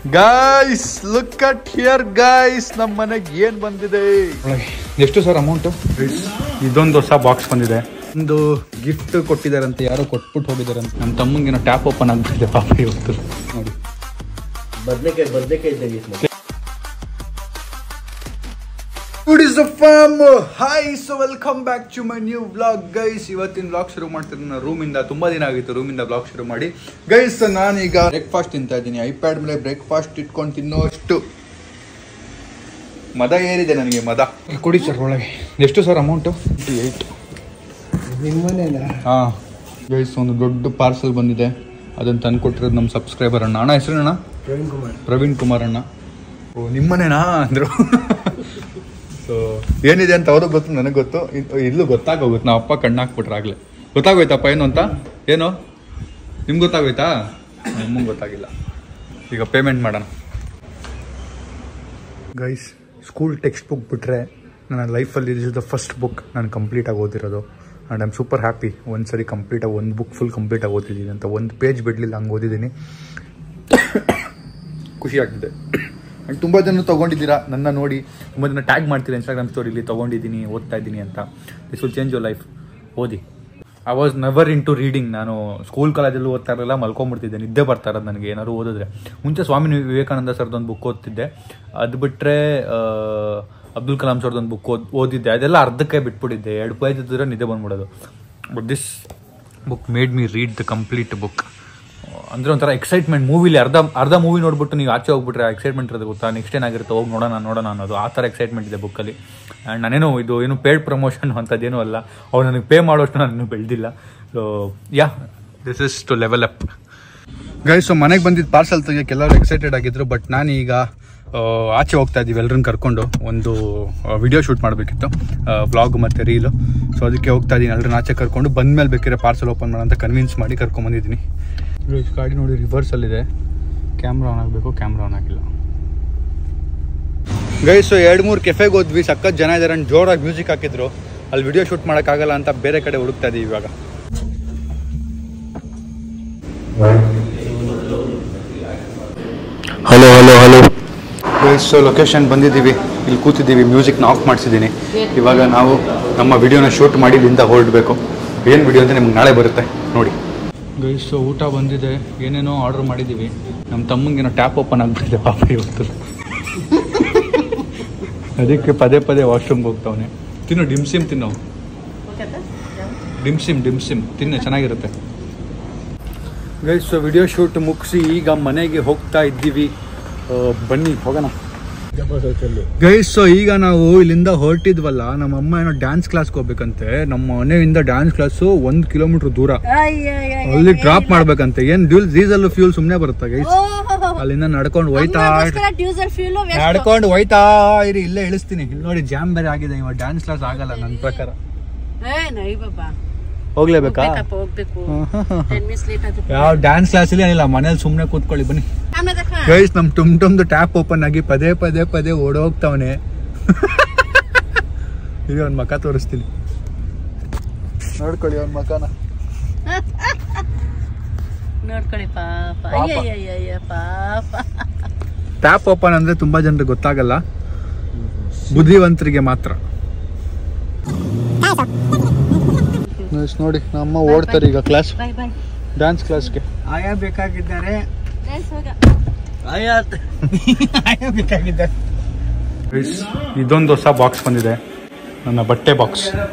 Guys look at here guys, ನಮ್ಮ ಮನೆಗೆ ಏನ್ ಬಂದಿದೆ. ಎಷ್ಟು ಸರ್ ಅಮೌಂಟು? ಇದೊಂದು ಹೊಸ ಬಾಕ್ಸ್ ಬಂದಿದೆ. ಒಂದು ಗಿಫ್ಟ್ ಕೊಟ್ಟಿದಾರಂತೆ, ಯಾರೋ ಕೊಟ್ಬಿಟ್ಟು ಹೋಗಿದಾರಂತೆ. ನಮ್ಮ ತಮ್ಮಂಗೇನೋ ಟ್ಯಾಪ್ ಓಪನ್ ಆಗ್ಬಿಟ್ಟಿದೆ ಪಾಪ ಇವತ್ತು. ನೋಡಿ ಬದನೆಕಾಯಿ. Good is the fam. Hi, so welcome back to my new vlog guys. ಇವತ್ತಿನ ವ್ಲಾಗ್ ಶುರು ಮಾಡ್ತೀನಿ ನನ್ನ ರೂಮಿಂದ. ತುಂಬಾ ದಿನ ಆಗಿತ್ತು ರೂಮಿಂದ ವ್ಲಾಗ್ ಶುರು ಮಾಡಿ. ಗೈಸ್ ನಾನೀಗ ಬ್ರೇಕ್ಫಾಸ್ಟ್ ತಿಂತಾ ಇದ್ದೀನಿ. ಐಪ್ಯಾಡ್ ಮೇಲೆ ಬ್ರೇಕ್ಫಾಸ್ಟ್ ಇಟ್ಕೊಂಡು ತಿನ್ನೋಷ್ಟು ಮದ ಏರಿದೆ ನನಗೆ, ಮದ. ಕೊಡಿ ಸರ್ ಒಳಗೆ. ಎಷ್ಟು ಸರ್ ಅಮೌಂಟು? 8. ನಿಮ್ಮನೇನಾ? ಹಾಂ ಗೈಸ್, ಒಂದು ದೊಡ್ಡ ಪಾರ್ಸಲ್ ಬಂದಿದೆ. ಅದನ್ನು ತಂದು ಕೊಟ್ಟಿರೋದು ನಮ್ಮ ಸಬ್ಸ್ಕ್ರೈಬರ್ ಅಣ್ಣ. ಅಣ್ಣ ಹೆಸರೇನಣ್ಣ? ಪ್ರವೀಣ್ ಕುಮಾರ್ ಅಣ್ಣ. ಓ ನಿಮ್ಮನೇನಾ ಅಂದರು. ಸೊ ಏನಿದೆ ಅಂತ ಅವ್ರಿಗೆ ಗೊತ್ತು, ನನಗೆ ಗೊತ್ತು. ಇಲ್ಲೂ ಗೊತ್ತಾಗೋಗುತ್ತೆ. ನಾವು ಅಪ್ಪ ಕಣ್ಣು ಹಾಕ್ಬಿಟ್ರೆ ಆಗಲೇ ಗೊತ್ತಾಗೋಯ್ತಪ್ಪ ಏನು ಅಂತ. ಏನು ನಿಮ್ಗೆ ಗೊತ್ತಾಗೋಯ್ತಾ? ನಿಮಗೆ ಗೊತ್ತಾಗಿಲ್ಲ. ಈಗ ಪೇಮೆಂಟ್ ಮಾಡೋಣ. ಗೈಸ್, ಸ್ಕೂಲ್ ಟೆಕ್ಸ್ಟ್ ಬುಕ್ ಬಿಟ್ಟರೆ ನನ್ನ ಲೈಫಲ್ಲಿ this is the first book ನಾನು ಕಂಪ್ಲೀಟಾಗಿ ಓದಿರೋದು. And I am super happy. ಒಂದು ಸರಿ ಕಂಪ್ಲೀಟಾಗಿ ಒಂದು ಬುಕ್ ಫುಲ್ ಕಂಪ್ಲೀಟಾಗಿ ಓದಿದ್ದೀನಿ ಅಂತ. ಒಂದು ಪೇಜ್ ಬಿಡಲಿಲ್ಲ, ಹಂಗೆ ಓದಿದ್ದೀನಿ. ಖುಷಿ ಆಗ್ತಿದೆ. ಆ್ಯಂಡ್ ತುಂಬ ಜನ ತೊಗೊಂಡಿದ್ದೀರಾ, ನನ್ನ ನೋಡಿ ತುಂಬ ಜನ ಟ್ಯಾಗ್ ಮಾಡ್ತೀರಾ ಇನ್ಸ್ಟಾಗ್ರಾಮ್ ಸ್ಟೋರಿಲಿ, ತೊಗೊಂಡಿದ್ದೀನಿ, ಓದ್ತಾ ಇದ್ದೀನಿ ಅಂತ. This will change your life. ಓದಿ. I was never into reading. ನಾನು ಸ್ಕೂಲ್ ಕಾಲೇಜಲ್ಲೂ ಓದ್ತಾ ಇರಲಿಲ್ಲ, ಮಲ್ಕೊಂಡ್ಬಿಡ್ತಿದ್ದೆ. ನಿದ್ದೆ ಬರ್ತಾ ಇರೋದು ನನಗೆ ಏನಾದ್ರು ಓದಿದ್ರೆ. ಮುಂಚೆ ಸ್ವಾಮಿ ವಿವೇಕಾನಂದ ಸರ್ದೊಂದು ಬುಕ್ ಓದ್ತಿದ್ದೆ. ಅದು ಬಿಟ್ಟರೆ ಅಬ್ದುಲ್ ಕಲಾಂ ಸರ್ದೊಂದು ಬುಕ್ ಓದಿದ್ದೆ. ಅದೆಲ್ಲ ಅರ್ಧಕ್ಕೆ ಬಿಟ್ಬಿಟ್ಟಿದ್ದೆ. 2 ಪೇಜ್ ಇದ್ದರೆ ನಿದ್ದೆ ಬಂದ್ಬಿಡೋದು. But this book made me read the complete book. ಅಂದರೆ ಒಂಥರ ಎಕ್ಸೈಟ್ಮೆಂಟ್. ಮೂವಿಲಿ ಅರ್ಧ ಮೂವಿ ನೋಡ್ಬಿಟ್ಟು ನೀವು ಆಚೆ ಹೋಗ್ಬಿಟ್ರೆ ಎಕ್ಸೈಟ್ಮೆಂಟ್ ಇರೋದು ಗೊತ್ತಾ? ನೆಕ್ಸ್ಟ್ ಏನಾಗಿರುತ್ತೆ, ಹೋಗಿ ನೋಡೋಣ ಅನ್ನೋದು. ಆ ಥರ ಎಕ್ಸೈಟ್ಮೆಂಟ್ ಇದೆ ಬುಕ್ಕಲ್ಲಿ. ಆ್ಯಂಡ್ ನಾನೇನು ಏನು ಪೇಯ್ಡ್ ಪ್ರಮೋಷನ್ ಅಂಥದ್ದೇನೂ ಅಲ್ಲ. ಅವ್ರು ನನಗೆ ಪೇ ಮಾಡೋಷ್ಟು ನಾನು ಇನ್ನೂ ಬೆಳೆದಿಲ್ಲ. So yeah, this is to level up guys. So ಮನೆಗೆ ಬಂದಿದ್ದು ಪಾರ್ಸಲ್ ತೆಗಿಯೋಕ್ಕೆ ಎಲ್ಲರೂ ಎಕ್ಸೈಟೆಡ್ ಆಗಿದ್ರು. ಬಟ್ ನಾನೀಗ ಆಚೆ ಹೋಗ್ತಾ ಇದ್ದೀವಿ ಎಲ್ಲರನ್ನ ಕರ್ಕೊಂಡು. ಒಂದು ವಿಡಿಯೋ ಶೂಟ್ ಮಾಡಬೇಕಿತ್ತು, ವ್ಲಾಗ್ ಮತ್ತು ರೀಲು. ಸೊ ಅದಕ್ಕೆ ಹೋಗ್ತಾ ಇದ್ದೀನಿ. ಎಲ್ಲರನ್ನ ಆಚೆ ಕರ್ಕೊಂಡು ಬಂದಮೇಲೆ ಬೇಕಿದ್ರೆ ಪಾರ್ಸಲ್ ಓಪನ್ ಮಾಡೋ ಅಂತ ಕನ್ವಿನ್ಸ್ ಮಾಡಿ ಕರ್ಕೊಂಬಂದಿದ್ದೀನಿ. ಗಾಡಿ ನೋಡಿ ರಿವರ್ಸಲ್ಲಿದೆ. ಕ್ಯಾಮ್ರಾ ಆನ್ ಆಗಬೇಕು, ಕ್ಯಾಮ್ರಾ ಆನ್ ಆಗಿಲ್ಲ. ಗೈಸ್, 2-3 ಕೆಫೆಗೆ ಹೋದ್ವಿ. ಸಖತ್ ಜನ ಇದ್ದಾರೆ. ಜೋರಾಗಿ ಮ್ಯೂಸಿಕ್ ಹಾಕಿದ್ರು. ಅಲ್ಲಿ ವಿಡಿಯೋ ಶೂಟ್ ಮಾಡೋಕ್ಕಾಗಲ್ಲ ಅಂತ ಬೇರೆ ಕಡೆ ಹುಡುಕ್ತಾ ಇದ್ದೀವಿ ಇವಾಗ. Hello hello hello guys, location ಬಂದಿದ್ದೀವಿ. ಇಲ್ಲಿ ಕೂತಿದ್ದೀವಿ. ಮ್ಯೂಸಿಕ್ನ ಆಫ್ ಮಾಡಿಸಿದ್ದೀನಿ. ಇವಾಗ ನಾವು ನಮ್ಮ ವಿಡಿಯೋನ ಶೂಟ್ ಮಾಡಿ ಇಲ್ಲಿಂದ ಹೊರಡಬೇಕು. ಏನು ವಿಡಿಯೋ ಅಂತ ನಿಮ್ಗೆ ನಾಳೆ ಬರುತ್ತೆ ನೋಡಿ. ಗೈಸ್, ಊಟ ಬಂದಿದೆ. ಏನೇನೋ ಆರ್ಡ್ರ್ ಮಾಡಿದ್ದೀವಿ. ನಮ್ಮ ತಮ್ಮಂಗೇನೋ ಟ್ಯಾಪ್ ಓಪನ್ ಆಗಿಬಿಟ್ಟಿದೆ ಪಾಪ ಇವತ್ತು. ಅದಕ್ಕೆ ಪದೇ ಪದೇ ವಾಶ್ರೂಮ್ಗೆ ಹೋಗ್ತಾವನೆ. ತಿನ್ನು, ಡಿಮ್ಸಿಮ್ ತಿನ್ನೋ. ಡಿಮ್ಸಿಮ್ ತಿನ್ನು, ಚೆನ್ನಾಗಿರುತ್ತೆ. ಗೈಸ್, ವಿಡಿಯೋ ಶೂಟ್ ಮುಗಿಸಿ ಈಗ ಮನೆಗೆ ಹೋಗ್ತಾ ಇದ್ದೀವಿ. ಬನ್ನಿ ಹೋಗೋಣ. ಗೈಸ್, ಈಗ ನಾವು ಇಲ್ಲಿಂದ ಹೊರಟಿದ್ವಲ್ಲ, ನಮ್ಮ ಅಮ್ಮ ಏನೋ ಡ್ಯಾನ್ಸ್ ಕ್ಲಾಸ್ಗೆ ಹೋಗ್ಬೇಕಂತೆ. ನಮ್ಮ ಮನೆಯಿಂದ ಡ್ಯಾನ್ಸ್ ಕ್ಲಾಸು 1 ಕಿಲೋಮೀಟರ್ ದೂರ. ಅಲ್ಲಿ ಡ್ರಾಪ್ ಮಾಡ್ಬೇಕಂತೆ. ಏನ್ ಡೀಸೆಲ್ ಫ್ಯೂಲ್ ಸುಮ್ಮನೆ ಬರುತ್ತಾ ಗೈಸ್? ಅಲ್ಲಿಂದ ನಡ್ಕೊಂಡು ಹೋಯ್ತಾ ಇರಿ. ಇಲ್ಲೇ ಇಳಿಸ್ತೀನಿ. ಇಲ್ಲಿ ನೋಡಿ, ಜಾಮ್ ಬೇರೆ ಆಗಿದೆ. ಇವಾಗ ಡ್ಯಾನ್ಸ್ ಕ್ಲಾಸ್ ಆಗಲ್ಲ ನನ್ನ ಪ್ರಕಾರ. ಹೋಗ್ಲೇಬೇಕಾ? ಯಾವ ಡ್ಯಾನ್ಸ್ ಕ್ಲಾಸ್ ಇಲ್ಲ, ಮನೇಲಿ ಸುಮ್ಮನೆ ಕೂತ್ಕೊಳ್ಳಿ. ಬನ್ನಿ ಗೈಸ್, ನಮ್ ಟುಮ್ದು ಟ್ಯಾಪ್ ಓಪನ್ ಆಗಿ ಪದೇ ಪದೇ ಓಡೋಗ್ತಾವನೆ. ಈಗ ಅವ್ನ ಮಕ ತೋರಿಸ್ತೀನಿ, ನೋಡ್ಕೊಳ್ಳಿ ಅವ್ನ ಮಕನ. ಟ್ಯಾಪ್ ಓಪನ್ ಅಂದ್ರೆ ತುಂಬಾ ಜನರಿಗೆ ಗೊತ್ತಾಗಲ್ಲ, ಬುದ್ಧಿವಂತರಿಗೆ ಮಾತ್ರ. ನೋಡಿ, ನಮ್ಮ ಓಡ್ತಾರೆ ಈಗ ಕ್ಲಾಸ್, ಡ್ಯಾನ್ಸ್ ಕ್ಲಾಸ್ಗೆ. ಆಯಾ ಬೇಕಾಗಿದ್ದಾರೆ. ಇದೊಂದು ಹೊಸ ಬಾಕ್ಸ್ ಬಂದಿದೆ, ನನ್ನ ಬಟ್ಟೆ ಬಾಕ್ಸ್.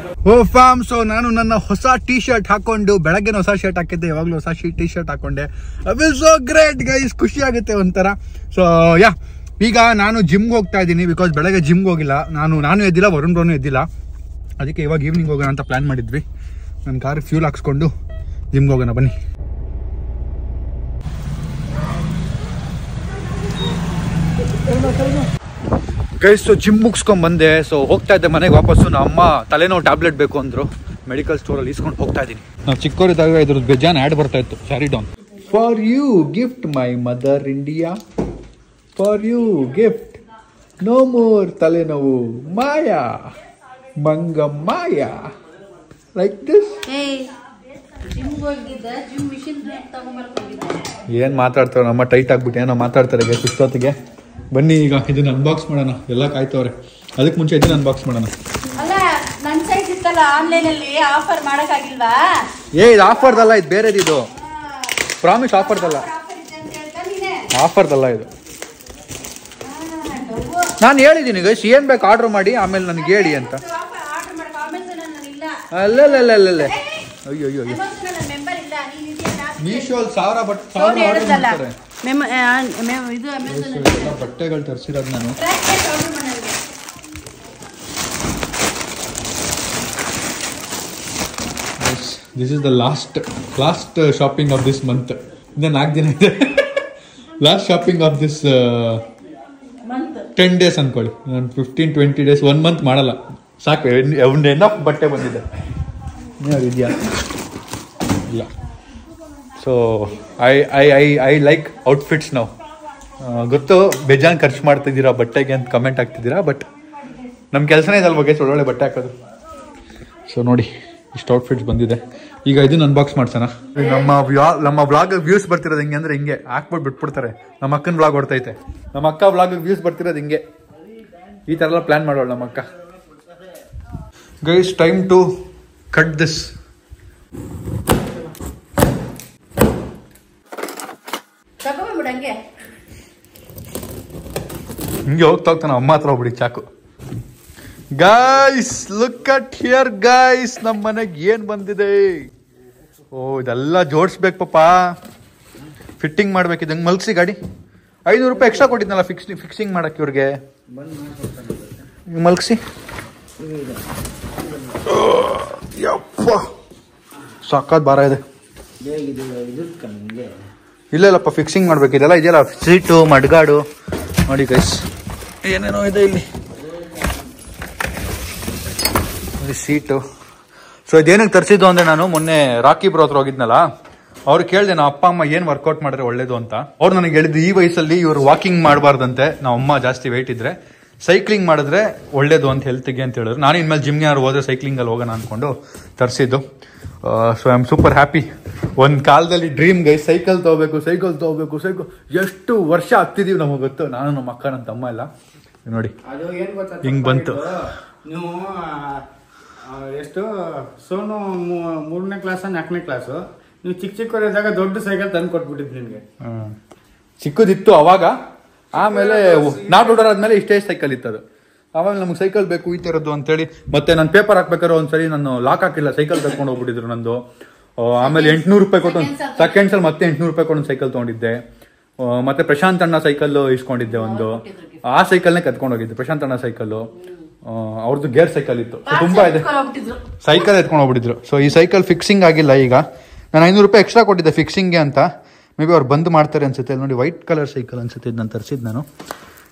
ಓ ಫ್ಯಾಮ್, ಸೊ ನಾನು ನನ್ನ ಹೊಸ ಟೀ ಶರ್ಟ್ ಹಾಕೊಂಡು, ಬೆಳಗ್ಗೆ ಹೊಸ ಶರ್ಟ್ ಹಾಕಿದ್ದೆ, ಯಾವಾಗಲೂ ಹೊಸ ಟೀ ಶರ್ಟ್ ಹಾಕೊಂಡೆ. ಸೋ ಗ್ರೇಟ್ ಗೈಸ್, ಖುಷಿ ಆಗುತ್ತೆ ಒಂಥರ. ಸೊ ಯಾ, ಈಗ ನಾನು ಜಿಮ್ಗೆ ಹೋಗ್ತಾ ಇದ್ದೀನಿ. ಬಿಕಾಸ್ ಬೆಳಗ್ಗೆ ಜಿಮ್ಗೆ ಹೋಗಿಲ್ಲ ನಾನು ಎದ್ದಿಲ್ಲ, ವರುಣ್ ಬ್ರೋನು ಎದ್ದಿಲ್ಲ. ಅದಕ್ಕೆ ಇವಾಗ ಈವ್ನಿಂಗ್ ಹೋಗೋಣ ಅಂತ ಪ್ಲಾನ್ ಮಾಡಿದ್ವಿ. ನನ್ನ ಕಾರ್ ಫ್ಯೂಲ್ ಹಾಕ್ಸ್ಕೊಂಡು ಜಿಮ್ಗೆ ಹೋಗೋಣ ಬನ್ನಿ. ಗೈಸ್, ಸೊ ಜಿಮ್ ಮುಗಿಸ್ಕೊಂಡ್ ಬಂದೆ. ಸೊ ಹೋಗ್ತಾ ಇದ್ದೆ ಮನೆಗೆ ವಾಪಸ್ಸು. ನಮ್ಮ ಅಮ್ಮ ತಲೆನೋವು ಟ್ಯಾಬ್ಲೆಟ್ ಬೇಕು ಅಂದರು. ಮೆಡಿಕಲ್ ಸ್ಟೋರಲ್ಲಿ ಇಸ್ಕೊಂಡು ಹೋಗ್ತಾ ಇದ್ದೀನಿ. ನಾವು ಚಿಕ್ಕವರಿದ್ದಾಗ ಇದ್ರದ್ದು ಬೇಜಾನ್ ಆ್ಯಡ್ ಬರ್ತಾ ಇತ್ತು. ಸ್ಯಾರಿ down for you gift my mother India, for you gift no more ತಲೆನೋವು ಮಾಯಾ ಮಂಗ ಮಾಯಾ, ಲೈಕ್ ದಿಸ್. ಏನು ಮಾತಾಡ್ತಾರೆ ನಮ್ಮ ಟೈಟ್ ಆಗ್ಬಿಟ್ಟು ಏನೋ ಮಾತಾಡ್ತಾರೆ ಇಷ್ಟೊತ್ತಿಗೆ. ಬನ್ನಿ ಈಗ ಇದನ್ನ ಅನ್ಬಾಕ್ಸ್ ಮಾಡೋಣ. ಎಲ್ಲ ಕಾಯ್ತವ್ರೆ. ಅದಕ್ಕೆ ಮುಂಚೆ ಇದನ್ನ ಅನ್ಬಾಕ್ಸ್ ಮಾಡೋಣ. ಇದು ಆಫರ್ದಲ್ಲ, ಇದು ಬೇರೆದು. ಇದು ಪ್ರಾಮಿಸ್ ಆಫರ್ದಲ್ಲ, ಆಫರ್ದಲ್ಲ ಇದು. ನಾನು ಹೇಳಿದ್ದೀನಿ ಗೈಸ್, ಏನ್ ಬೇಕು ಆರ್ಡರ್ ಮಾಡಿ ಆಮೇಲೆ ನನಗೆ ಹೇಳಿ ಅಂತ. ಅಲ್ಲ ಅಯ್ಯೋ ಮೀಶೋ 1000 ಬಟ್ಟೆಗಳು ತರಿಸಿರೋದು ನಾನು. This is the last shopping of this month. ಇನ್ನು 4 ದಿನ ಇದೆ. Last shopping of this 10 days ಅನ್ಕೊಳ್ಳಿ. ನಾನು 15-20 ಡೇಸ್ 1 ಮಂತ್ ಮಾಡಲ್ಲ. ಸಾಕು, ಎನಫ್ ಬಟ್ಟೆ ಬಂದಿದೆ. ಇದೆಯಾ? ಇಲ್ಲ. ಸೊ ಐ ಲೈಕ್ ಔಟ್ಫಿಟ್ಸ್ ನಾವು. ಗೊತ್ತು ಬೇಜಾನ್ ಖರ್ಚು ಮಾಡ್ತಿದ್ದೀರಾ ಬಟ್ಟೆಗೆ ಅಂತ ಕಮೆಂಟ್ ಆಗ್ತಿದ್ದೀರಾ, ಬಟ್ ನಮ್ಮ ಕೆಲಸನೇ ಇದಲ್ವ ಗೈಸ್ ಒಳ್ಳೊಳ್ಳೆ ಬಟ್ಟೆ ಹಾಕೋದು. ಸೊ ನೋಡಿ, ಇಷ್ಟು ಔಟ್ಫಿಟ್ಸ್ ಬಂದಿದೆ. ಈಗ ಇದನ್ನ ಅನ್ಬಾಕ್ಸ್ ಮಾಡ್ಸೋಣ. ನಮ್ಮ ವ್ಲಾಗ್ ವ್ಯೂಸ್ ಬರ್ತಿರೋದು ಹೆಂಗೆ ಅಂದ್ರೆ ಹಿಂಗೆ ಹಾಕ್ಬಿಟ್ಟು ಬಿಟ್ಬಿಡ್ತಾರೆ. ನಮ್ಮ ಅಕ್ಕನ ವ್ಲಾಗ್ ಹೊಡ್ತೈತೆ. ನಮ್ಮ ಅಕ್ಕ ವ್ಲಾಗ್ ವ್ಯೂಸ್ ಬರ್ತಿರೋದು ಹಿಂಗೆ. ಈ ಥರ ಎಲ್ಲ ಪ್ಲಾನ್ ಮಾಡೋಳು ನಮ್ಮ ಅಕ್ಕ. Guys, time to cut this. ಹಿಂಗೆ ಹೋಗ್ತಾ ನಮ್ಮ ಅಮ್ಮ ಹತ್ರ ಹೋಗ್ಬಿಡಿ ಚಾಕು. Guys, look at here guys, ನಮ್ಮ ಮನೆಗೆ ಏನ್ ಬಂದಿದೆ. ಓ, ಇದೆಲ್ಲ ಜೋಡಿಸ್ಬೇಕು ಪಾಪ. ಫಿಟ್ಟಿಂಗ್ ಮಾಡ್ಬೇಕು. ಇದಂಗೆ ಮಲ್ಸಿ ಗಾಡಿ. 500 ರೂಪಾಯಿ ಎಕ್ಸ್ಟ್ರಾ ಕೊಟ್ಟಿದ್ನಲ್ಲ ಫಿಕ್ಸಿಂಗ್ ಮಾಡಕ್ಕೆ ಇವ್ರಿಗೆ. ಮಲ್ಸಿ. ಯಪ್ಪ, ಸಾಕಾದ ಭಾರ ಇದೆ. ಇಲ್ಲಪ್ಪ, ಫಿಕ್ಸಿಂಗ್ ಮಾಡ್ಬೇಕು. ಇದೆಲ್ಲ ಇದೆಯಲ್ಲ, ಸೀಟು ಮಡ್ಗಾಡು ನೋಡಿ ಗೈಸ್, ಏನೇನೋ ಇದೆ ಇಲ್ಲಿ. ಸೀಟು. ಸೊ ಇದೇನಕ್ಕೆ ತರಿಸಿದ್ದು ಅಂದ್ರೆ, ನಾನು ಮೊನ್ನೆ ರಾಕಿ ಬ್ರೋ ಹತ್ರ ಹೋಗಿದ್ನಲ್ಲ, ಅವ್ರು ಕೇಳಿದೆ ನಮ್ಮ ಅಪ್ಪ ಅಮ್ಮ ಏನ್ ವರ್ಕೌಟ್ ಮಾಡಿದ್ರೆ ಒಳ್ಳೇದು ಅಂತ. ಅವ್ರು ನನಗೆ ಹೇಳಿದ್ದು, ಈ ವಯಸ್ಸಲ್ಲಿ ಇವ್ರು ವಾಕಿಂಗ್ ಮಾಡಬಾರ್ದಂತೆ, ನಮ್ಮ ಅಮ್ಮ ಜಾಸ್ತಿ ವೆಯ್ಟ್ ಇದ್ರೆ ಸೈಕ್ಲಿಂಗ್ ಮಾಡಿದ್ರೆ ಒಳ್ಳೇದು ಅಂತ ಹೆಲ್ತ್ಗೆ ಅಂತ ಹೇಳಿದ್ರು. ನಾನು ಇನ್ಮೇಲೆ ಜಿಮ್ಗೆ ಯಾರು ಹೋದ್ರೆ ಸೈಕ್ಲಿಂಗಲ್ಲಿ ಹೋಗೋಣ ಅನ್ಕೊಂಡು ತರಿಸಿದ್ದು. So I am super happy. ಒಂದು ಕಾಲದಲ್ಲಿ ಡ್ರೀಮ್ ಗೈ, ಸೈಕಲ್ ತಗೋಬೇಕು. ಎಷ್ಟು ವರ್ಷ ಆಗ್ತಿದೀವಿ ನಮಗೆ ಗೊತ್ತು. ನಾನು ನಮ್ಮ ಅಕ್ಕ ನನ್ನ ತಮ್ಮ ಎಲ್ಲ ನೋಡಿ ಹಿಂಗ್ ಬಂತು. ನೀವು ಎಷ್ಟು ಸೋನು 3ನೇ ಕ್ಲಾಸ್ 4ನೇ ಕ್ಲಾಸು, ನೀವು ಚಿಕ್ಕವರಿದ್ದಾಗ ದೊಡ್ಡ ಸೈಕಲ್ ತಂದು ಕೊಟ್ಬಿಟ್ಟಿದ್ ನಿನ್ಗೆ. ಚಿಕ್ಕದಿತ್ತು ಅವಾಗ. ಆಮೇಲೆ ನಾವು ದೊಡ್ಡರಾದ್ಮೇಲೆ ಇಷ್ಟೇ ಸೈಕಲ್ ಇತ್ತದು. ಆವಾಗ ನಮ್ಗೆ ಸೈಕಲ್ ಬೇಕು ಈ ತರದ್ದು ಅಂತೇಳಿ. ಮತ್ತೆ ನಾನು ಪೇಪರ್ ಹಾಕ್ಬೇಕಾದ್ರೆ ಒಂದ್ಸರಿ ನಾನು ಲಾಕ್ ಹಾಕಿಲ್ಲ, ಸೈಕಲ್ ಕರ್ಕೊಂಡು ಹೋಗ್ಬಿಟ್ಟಿದ್ರು ನಂದು. ಆಮೇಲೆ 800 ರೂಪಾಯಿ ಕೊಟ್ಟು ಸೆಕೆಂಡ್ಸ್ ಅಲ್ಲಿ ಮತ್ತೆ 800 ರೂಪಾಯಿ ಕೊಟ್ಟು ಒಂದು ಸೈಕಲ್ ತಗೊಂಡಿದ್ದೆ. ಮತ್ತೆ ಪ್ರಶಾಂತ್ ಅಣ್ಣ ಸೈಕಲ್ ಇಸ್ಕೊಂಡಿದ್ದೆ ಒಂದು. ಆ ಸೈಕಲ್ನೇ ಕತ್ಕೊಂಡು ಹೋಗಿದ್ದೆ, ಪ್ರಶಾಂತ್ ಅಣ್ಣ ಸೈಕಲ್. ಅವ್ರದ್ದು ಗೇರ್ ಸೈಕಲ್ ಇತ್ತು, ತುಂಬಾ ಇದೆ. ಸೈಕಲ್ ಎತ್ಕೊಂಡು ಹೋಗ್ಬಿಟ್ಟಿದ್ರು. ಸೊ ಈ ಸೈಕಲ್ ಫಿಕ್ಸಿಂಗ್ ಆಗಿಲ್ಲ. ಈಗ ನಾನು 500 ರೂಪಾಯಿ ಎಕ್ಸ್ಟ್ರಾ ಕೊಟ್ಟಿದ್ದೆ ಫಿಕ್ಸಿಂಗ್ಗೆ ಅಂತ. ಮೇ ಬಿ ಅವ್ರು ಬಂದ್ ಮಾಡ್ತಾರೆ ಅನ್ಸುತ್ತೆ. ಇಲ್ಲಿ ನೋಡಿ, ವೈಟ್ ಕಲರ್ ಸೈಕಲ್ ಅನ್ಸುತ್ತೆ. ಇದು ನಾನು ತರಿಸಿದ್ದು ನಾನು.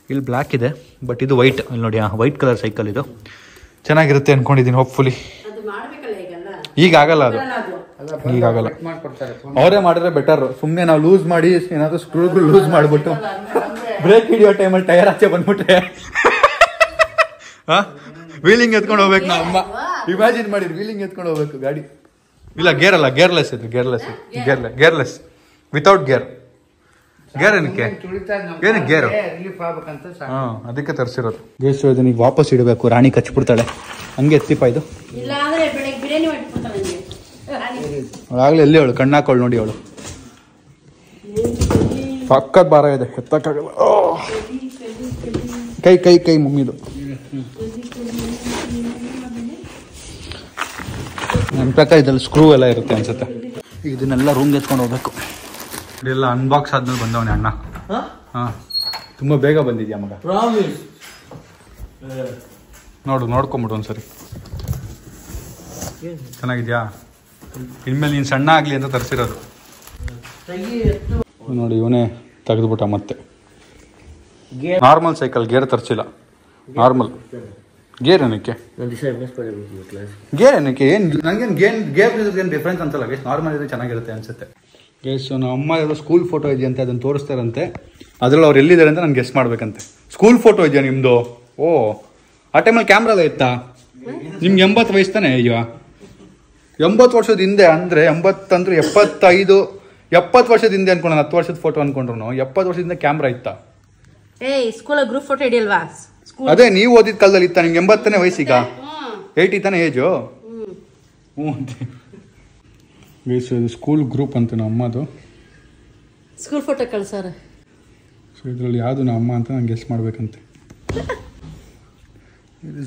ಇಲ್ಲಿ ಬ್ಲ್ಯಾಕ್ ಇದೆ, ಬಟ್ ಇದು ವೈಟ್. ಇಲ್ಲಿ ನೋಡಿ, ವೈಟ್ ಕಲರ್ ಸೈಕಲ್ ಇದು ಚೆನ್ನಾಗಿರುತ್ತೆ ಅನ್ಕೊಂಡಿದ್ದೀನಿ. ಹೋಪ್ಫುಲಿ ಈಗ ಆಗಲ್ಲ, ಅದು ಈಗ ಆಗಲ್ಲ. ಅವರೇ ಮಾಡಿದ್ರೆ ಬೆಟರ್. ಸುಮ್ಮನೆ ನಾವು ಲೂಸ್ ಮಾಡಿ ಏನಾದ್ರು ಸ್ಕ್ರೂ ಲೂಸ್ ಮಾಡ್ಬಿಟ್ಟು ಬ್ರೇಕ್ ಹಿಡಿಯೋ ಟೈಮಲ್ಲಿ ಟೈರ್ ಆಚೆ ಬಂದ್ಬಿಟ್ರೆ ವೀಲಿಂಗ್ ಎತ್ಕೊಂಡು ಹೋಗ್ಬೇಕು. ನಾವು ಅಮ್ಮ ಇಮ್ಯಾಜಿನ್ ಮಾಡಿ, ವೀಲಿಂಗ್ ಎತ್ಕೊಂಡು ಹೋಗ್ಬೇಕು ಗಾಡಿ. ಇಲ್ಲ, ಗೇರ್ ಅಲ್ಲ, ಗೇರ್ಲೆಸ್ ಇದು. Gearless without gear. ಗೇರ್ ಏನಕ್ಕೆ? ಏನಕ್ಕೆ ಗೇರು? ಅದಕ್ಕೆ ತರಿಸಿರೋದು. ಗೇಸ್ ಇದನ್ನ ಈಗ ವಾಪಸ್ ಇಡಬೇಕು. ರಾಣಿ ಕಚ್ಬಿಡ್ತಾಳೆ. ಹಂಗೆ ಎತ್ತಿಪ್ಪ ಇದು. ಅವಳಾಗ್ಲೇ ಎಲ್ಲಿ ಅವಳು ಕಣ್ಣಾಕೊಳ್ಳು ನೋಡಿ. ಅವಳು ಪಕ್ಕದ ಭಾರ ಇದೆ, ಎತ್ತಕ್ಕಾಗಲ್ಲ. ಕೈ ಮಮ್ಮಿದು. ನನ್ನ ಪ್ರಕಾರ ಇದ್ರಲ್ಲಿ ಸ್ಕ್ರೂ ಎಲ್ಲ ಇರುತ್ತೆ ಅನ್ಸುತ್ತೆ. ಇದನ್ನೆಲ್ಲ ರೂಮ್ಗೆ ಎತ್ಕೊಂಡು ಹೋಗ್ಬೇಕು. ಇದೆಲ್ಲ ಅನ್ಬಾಕ್ಸ್ ಆದ್ಮೇಲೆ ಬಂದವನೇ ಅಣ್ಣ. ತುಂಬಾ ಬೇಗ ಬಂದಿದ್ಯಾ ಮಗ. ನೋಡ್ಕೊಂಬಿಡು ಒಂದ್ಸರಿ. ಚೆನ್ನಾಗಿದ್ಯಾ? ಇನ್ಮೇಲೆ ನೀನು ಸಣ್ಣ ಆಗ್ಲಿ ಅಂತ ತರಿಸಿರೋದು ನೋಡಿ. ಇವನೇ ತೆಗೆದ್ಬಿಟ್ಟ ಮತ್ತೆ. ನಾರ್ಮಲ್ ಸೈಕಲ್, ಗೇರ್ ತರಿಸಿಲ್ಲ. ನಾರ್ಮಲ್ ಗೇರ್ ಏನಕ್ಕೆ? ಗೇರ್ ಏನಕ್ಕೆ? ನಂಗೇನು ಗೇರ್ ಏನು ಡಿಫ್ರೆನ್ಸ್ ಅನ್ಸಲ್ಲ ಗೇಸ್. ನಾರ್ಮಲ್ ಇದ್ರೆ ಚೆನ್ನಾಗಿರುತ್ತೆ ಅನ್ಸುತ್ತೆ ಗೇಸ್. ನಮ್ಮ ಅಮ್ಮ ಯಾರೋ ಸ್ಕೂಲ್ ಫೋಟೋ ಇದೆಯಂತೆ, ಅದನ್ನು ತೋರಿಸ್ತಾರಂತೆ. ಅದ್ರಲ್ಲಿ ಅವ್ರು ಎಲ್ಲಿದ್ದಾರೆ ಅಂತ ನಾನು ಗೆಸ್ ಮಾಡ್ಬೇಕಂತೆ. ಸ್ಕೂಲ್ ಫೋಟೋ ಇದೆಯಾ ನಿಮ್ದು? ಓ, ಆ ಟೈಮಲ್ಲಿ ಕ್ಯಾಮ್ರಾ ಎಲ್ಲ ಇತ್ತಾ? ನಿಮ್ಗೆ 80 ವಯಸ್ಸು ತಾನೆ? ಅಯ್ಯೋ 80 ವರ್ಷದ ಹಿಂದೆ ಅಂದರೆ 80 ಅಂದ್ರೆ 75 70 ವರ್ಷದ ಹಿಂದೆ ಅನ್ಕೊಂಡ 10 ವರ್ಷದ ಫೋಟೋ ಅನ್ಕೊಂಡ್ರು 70 ವರ್ಷದಿಂದ ಕ್ಯಾಮ್ರಾ ಇತ್ತ. ಸ್ಕೂಲ್ ಗ್ರೂಪ್ ಫೋಟೋ ಹಿಡಿಯಲ್ವಾ? ಅದೇ ನೀವು ಓದಿದ ಕಾಲದಲ್ಲಿ ಇತ್ತ. ನಿಮ್ಗೆ 80ನೇ ವಯಸ್ಸೀಗ 80 ತಾನೇ ಏಜು. ಹ್ಞೂ ಇದು ಸ್ಕೂಲ್ ಗ್ರೂಪ್ ಅಂತ ನಮ್ಮ ಅಮ್ಮದು. ಸ್ಕೂಲ್ ಫೋಟೋ ಕಳ್ಸಾರ. ಸೊ ಇದರಲ್ಲಿ ಯಾವುದು ನಮ್ಮ ಅಮ್ಮ ಅಂತ ನಂಗೆ ಗೆಸ್ ಮಾಡ್ಬೇಕಂತೆ.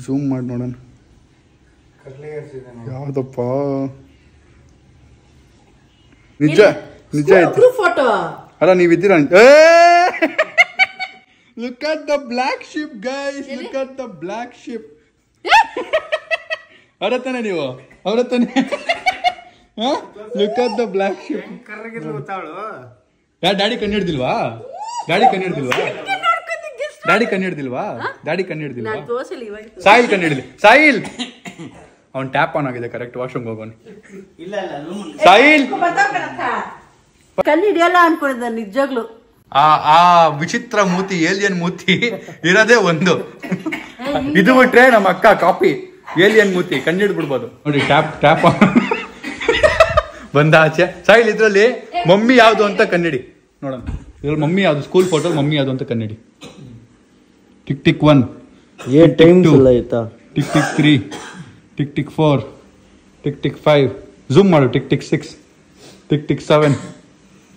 ಝೂಮ್ ಮಾಡಿ ನೋಡೋಣ ಯಾವುದಪ್ಪ. ನಿಜ ನಿಜ ಆಯ್ತು. ಫೋಟೋ ಅಲ್ಲ ನೀವಿದ್ದೀರಾ? Look at the black sheep guys. Look at the black sheep. ಅವರತ್ತಾನೆ ನೀವು ಅವರತ್ತಾನೆ. Look at the black sheep. ಯಾರು ಡ್ಯಾಡಿ ಕಣ್ಣು ಹಿಡ್ದಿಲ್ವಾ? ಡ್ಯಾಡಿ ಕಣ್ಣು ಹಿಡ್ದಿಲ್ವಾ? ಡ್ಯಾಡಿ ಕಣ್ಣು ಹಿಡ್ದಿಲ್ವಾ? ಡ್ಯಾಡಿ ಕಣ್ಣು ಹಿಡ್ದಿಲ್ವಾ? ಸಾಯಿಲ್ ಕಣ್ಣು ಹಿಡಿಲಿ. ಸಾಯಿಲ್ ಅವ್ನು ಟ್ಯಾಪ್ ಆನ್ ಆಗಿದೆ. ಕರೆಕ್ಟ್ ವಾಶ್ರೂಮ್ ಹೋಗೋನು. ಸಾಯಿಲ್ ಕಣ್ಣು ಹಿಡಿಯಲ್ಲ ಅನ್ಕೊಂಡಿದ್ದ ನಿಜವಾಗ್ಲು. ಆ ವಿಚಿತ್ರ ಮೂತಿ ಏಲಿಯನ್ ಮೂತಿ ಇರೋದೇ ಒಂದು. ಇದು ಬಿಟ್ರೆ ನಮ್ಮ ಅಕ್ಕ ಕಾಪಿ ಏಲಿಯನ್ ಮೂತಿ ಕಣ್ಣಿಡ್ ಬಿಡ್ಬೋದು ನೋಡಿ. ಟ್ಯಾಪ್ ಟ್ಯಾಪ್ ಬಂದ ಆಚೆ. ಸಾಯಿಲ್ ಇದ್ರಲ್ಲಿ ಮಮ್ಮಿ ಯಾವ್ದು ಅಂತ ಕನ್ನಡಿ ನೋಡೋಣ. ಇದ್ರಲ್ಲಿ ಮಮ್ಮಿ ಯಾವ್ದು? ಸ್ಕೂಲ್ ಫೋಟೋ ಮಮ್ಮಿ ಯಾವ್ದು ಅಂತ ಕನ್ನಡಿ. Tick tick 1, tick 2, tick tick 3, tick tick 4, tick tick 5. Zoom ಮಾಡು. Tick tick 6, tick tick 7,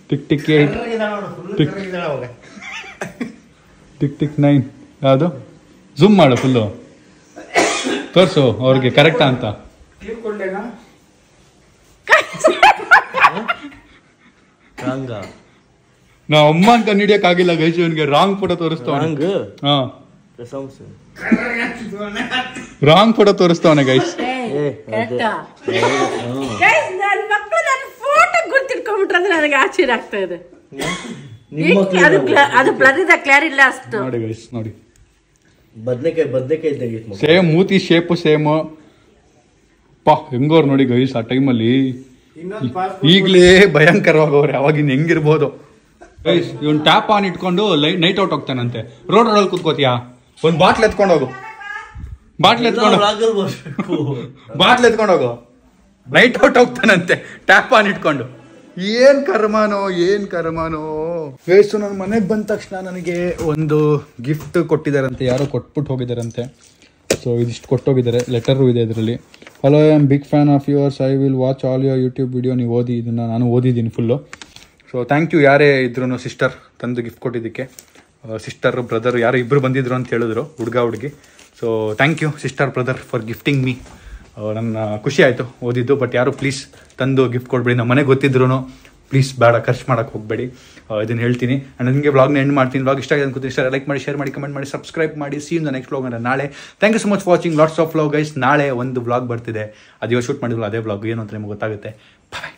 tick tick 8, tick tick 9. ಯಾವುದು? ಝೂಮ್ ಮಾಡು ಫುಲ್ಲು ತೋರಿಸು ಅವ್ರಿಗೆ ಕರೆಕ್ಟಾ ಅಂತ. ನಾವು ಅಮ್ಮ ಅಂತ ಹಿಡಿಯಕ್ಕಾಗಿಲ್ಲ ಗೈಸ್. ಇವನಿಗೆ ರಾಂಗ್ ಫೋಟೋ ತೋರಿಸ್ತವನೆ. ರಾಂಗ್ ಫೋಟೋ ತೋರಿಸ್ತವನೆ ಗೈಸ್. ನನಗೆ ಆಶ್ಚರ್ಯ ಆಗ್ತಾ ಇದೆ. ಅದು ಬ್ಲರ್ ಇದೆ, ಕ್ಲಿಯರ್ ಇಲ್ಲ ಅಷ್ಟು. ನೋಡಿ ಗೈಸ್ ನೋಡಿ. ಬದನೆಕಾಯಿ ಸೇಮ್ ಮೂತಿ ಶೇಪು ಸೇಮ್. ಪಾ ಹೆಂಗೋರ್ ನೋಡಿ ಗೈಸ್ ಆ ಟೈಮಲ್ಲಿ. ಈಗಲೇ ಭಯಂಕರವಾಗವ್ರೆ. ಅವಾಗಿನ ಹೆಂಗಿರ್ಬೋದು ಗೈಸ್. ಇವನ್ ಟ್ಯಾಪ್ ಆನ್ ಇಟ್ಕೊಂಡು ನೈಟ್ ಔಟ್ ಹೋಗ್ತಾನಂತೆ. ರೋಡಲ್ಲಿ ಕೂತ್ಕೋತಿಯಾ? ಒಂದು ಬಾಟ್ಲ್ ಎತ್ಕೊಂಡು ಹೋಗು. ಬಾಟ್ಲ್ ಎತ್ಕೊಂಡು ಹೋಗು. ನೈಟ್ ಔಟ್ ಹೋಗ್ತಾನಂತೆ ಟ್ಯಾಪ್ ಆನ್ ಇಟ್ಕೊಂಡು. ಏನ್ ಕರ್ಮಾನೋ ಏನ್ ಕರ್ಮಾನೋ ಗೈಸ್. ನನ್ನ ಮನೆಗೆ ಬಂದ ತಕ್ಷಣ ನನಗೆ ಒಂದು ಗಿಫ್ಟ್ ಕೊಟ್ಟಿದ್ದಾರಂತೆ. ಯಾರೋ ಕೊಟ್ಬಿಟ್ಟು ಹೋಗಿದ್ದಾರಂತೆ. ಸೊ ಇದಿಷ್ಟು ಕೊಟ್ಟೋಗಿದ್ದಾರೆ. ಲೆಟರು ಇದೆ ಇದರಲ್ಲಿ. Hello, I am big fan of yours. I will watch all your YouTube video. ನೀವು ಓದಿ. ಇದನ್ನು ನಾನು ಓದಿದ್ದೀನಿ ಫುಲ್ಲು. So thank you. ಯಾರೇ ಇದ್ರು ಸಿಸ್ಟರ್ ತಂದು ಗಿಫ್ಟ್ ಕೊಟ್ಟಿದ್ದಕ್ಕೆ. ಸಿಸ್ಟರ್ ಬ್ರದರ್ ಯಾರೋ ಇಬ್ಬರು ಬಂದಿದ್ರು ಅಂತ ಹೇಳಿದ್ರು, ಹುಡುಗ ಹುಡುಗಿ. So thank you sister brother for gifting me. ನನ್ನ ಖುಷಿ ಆಯಿತು ಓದಿದ್ದು. ಬಟ್ ಯಾರು ಪ್ಲೀಸ್ ತಂದು ಗಿಫ್ಟ್ ಕೊಡ್ಬೇಡಿ. ನಮ್ಮ ಮನೆಗೆ ಗೊತ್ತಿದ್ರು ಪ್ಲೀಸ್ ಬೇಡ, ಖರ್ಚು ಮಾಡೋಕ್ಕೆ ಹೋಗಬೇಡಿ. ಇದನ್ನು ಹೇಳ್ತೀನಿ. ಆ್ಯಂಡ್ ನನಗೆ ವ್ಲಾಗ್ನ ಎಂಡ್ ಮಾಡ್ತೀನಿ. ವ್ಲಾಗ್ ಇಷ್ಟ ಆಗಿದೆ ಅನ್ಕೋತೀನಿ. ಇಷ್ಟ ಲೈಕ್ ಮಾಡಿ, ಶೇರ್ ಮಾಡಿ, ಕಮೆಂಟ್ ಮಾಡಿ, ಸಬ್ಸ್ಕ್ರೈಬ್ ಮಾಡಿ. See in the next vlog ನಾಳೆ. Thank you so much watching lots of vlog guys. ನಾಳೆ ಒಂದು ವ್ಲಾಗ್ ಬರ್ತಿದೆ. ಅದು ಶೂಟ್ ಮಾಡಿದ್ರು ಅದೇ ವ್ಲಾಗ್ ಏನು ಅಂತ ನಿಮ್ಗೆ ಗೊತ್ತಾಗುತ್ತೆ. ಬಾಯ್.